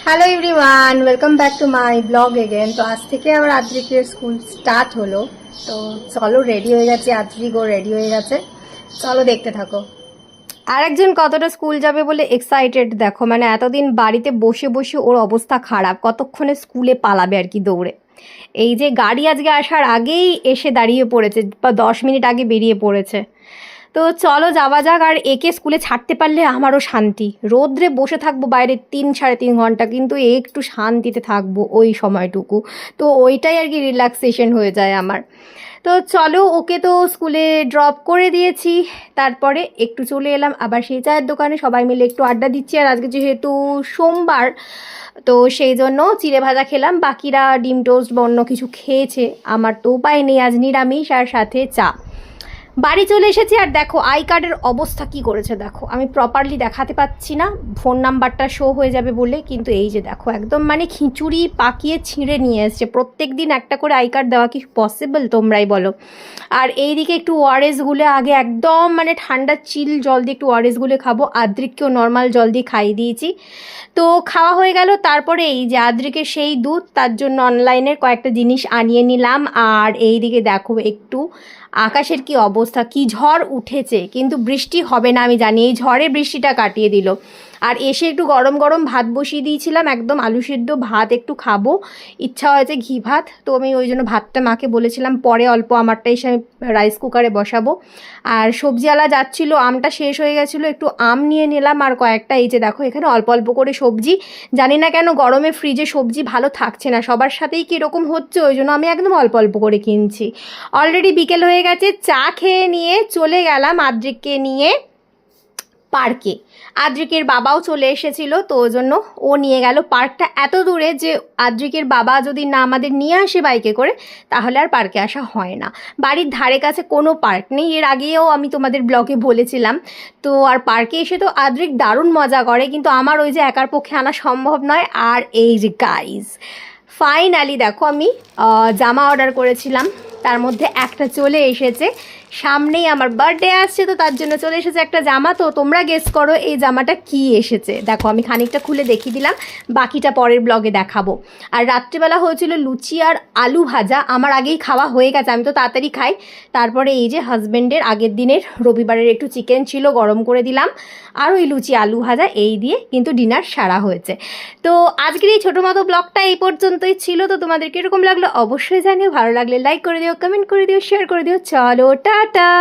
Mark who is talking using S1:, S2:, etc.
S1: Hello everyone, welcome back to my blog again. তো আজ থেকে আবার আদ্রিকের স্কুল স্টার্ট হলো। তো চলো, রেডি হয়ে গেছে, আদ্রিকও রেডি হয়ে গেছে, চলো দেখতে থাকো। আর একজন কতটা স্কুল যাবে বলে এক্সাইটেড দেখো, মানে এতদিন বাড়িতে বসে বসে ওর অবস্থা খারাপ, কতক্ষণে স্কুলে পালাবে আর কি দৌড়ে। এই যে গাড়ি আজকে আসার আগেই এসে দাঁড়িয়ে পড়েছে, বা 10 মিনিট আগে বেরিয়ে পড়েছে। তো চলো যাওয়া যাক। আর একে স্কুলে ছাড়তে পারলে আমারও শান্তি। রোদ্রে বসে থাকবো বাইরে 3-3.5 ঘন্টা, কিন্তু একটু শান্তিতে থাকবো ওই সময়টুকু। তো ওইটাই আর কি রিল্যাক্সেশন হয়ে যায় আমার। তো চলো, ওকে তো স্কুলে ড্রপ করে দিয়েছি, তারপরে একটু চলে এলাম আবার সেই চায়ের দোকানে, সবাই মিলে একটু আড্ডা দিচ্ছি। আর আজকে যেহেতু সোমবার, তো সেই জন্য চিড়ে ভাজা খেলাম, বাকিরা ডিম টোস্ট বা অন্য কিছু খেয়েছে। আমার তো উপায় নেই, আজ নিরামিষ আর সাথে চা। বাড়ি চলে এসেছি আর দেখো আই কার্ডের অবস্থা কি করেছে দেখো। আমি প্রপারলি দেখাতে পাচ্ছি না, ফোন নাম্বারটা শো হয়ে যাবে বলে, কিন্তু এই যে দেখো একদম মানে খিচুড়ি পাকিয়ে ছিঁড়ে নিয়ে এসছে। প্রত্যেক দিন একটা করে আই কার্ড দেওয়া কি পসিবল, তোমরাই বলো। আর এইদিকে একটু ওআরএস গুলে আগে একদম মানে ঠান্ডা চিল জল দিয়ে একটু ওআরএস গুলে খাবো, আদ্রিককেও নর্মাল জল দিয়ে খাইয়ে দিয়েছি। তো খাওয়া হয়ে গেল। তারপরে এই যে আদ্রিকের সেই দুধ, তার জন্য অনলাইনের কয়েকটা জিনিস আনিয়ে নিলাম। আর এইদিকে দেখো একটু আকাশের কি অবস্থা, কি ঝড় উঠেছে, কিন্তু বৃষ্টি হবে না আমি জানি, এই ঝড়ে বৃষ্টিটা কাটিয়ে দিল। আর এসে একটু গরম গরম ভাত বসিয়ে দিয়েছিলাম, একদম আলু সিদ্ধ ভাত একটু খাবো, ইচ্ছা হয়েছে ঘি ভাত। তো আমি ওই জন্য ভাতটা মাকে বলেছিলাম পরে অল্প আমারটা এসে আমি রাইস কুকারে বসাবো। আর সবজিওয়ালা যাচ্ছিলো, আমটা শেষ হয়ে গেছিলো, একটু আম নিয়ে নিলাম আর কয়েকটা। এই যে দেখো এখানে অল্প অল্প করে সবজি, জানি না কেন গরমে ফ্রিজে সবজি ভালো থাকছে না, সবার সাথেই কীরকম হচ্ছে, ওই জন্য আমি একদম অল্প অল্প করে কিনছি। অলরেডি বিকেল হয়ে গেছে, চা খেয়ে নিয়ে চলে গেলাম আদ্রিককে নিয়ে পার্কে। আদ্রিকের বাবাও চলে এসেছিল, তো ওই জন্য ও নিয়ে গেল। পার্কটা এত দূরে যে আদ্রিকের বাবা যদি না আমাদের নিয়ে আসে বাইকে করে, তাহলে আর পার্কে আসা হয় না। বাড়ির ধারে কাছে কোনো পার্ক নেই, এর আগেও আমি তোমাদের ব্লগে বলেছিলাম। তো আর পার্কে এসে তো আদ্রিক দারুণ মজা করে, কিন্তু আমার ওই যে একার পক্ষে আনা সম্ভব নয়। আর এই যে গাইজ ফাইনালি দেখো আমি জামা অর্ডার করেছিলাম, তার মধ্যে একটা চলে এসেছে। সামনেই আমার বার্থডে আসছে, তো তার জন্য চলে এসেছে একটা জামা। তো তোমরা গেস করো এই জামাটা কি এসেছে। দেখো আমি খানিকটা খুলে দেখিয়ে দিলাম, বাকিটা পরের ব্লগে দেখাবো। আর রাত্রিবেলা হয়েছিল লুচি আর আলু ভাজা, আমার আগেই খাওয়া হয়ে গেছে, আমি তো তাড়াতাড়ি খাই। তারপরে এই যে হাজব্যান্ডের আগের দিনের রবিবারের একটু চিকেন ছিল, গরম করে দিলাম, আর ওই লুচি আলু ভাজা, এই দিয়ে কিন্তু ডিনার সারা হয়েছে। তো আজকের এই ছোটো মতো ব্লগটা এই পর্যন্তই ছিল। তো তোমাদের কীরকম লাগলো অবশ্যই জানিও, ভালো লাগলে লাইক করে দিও, কমেন্ট করে দিও, শেয়ার করে দিও। চলো টাটা।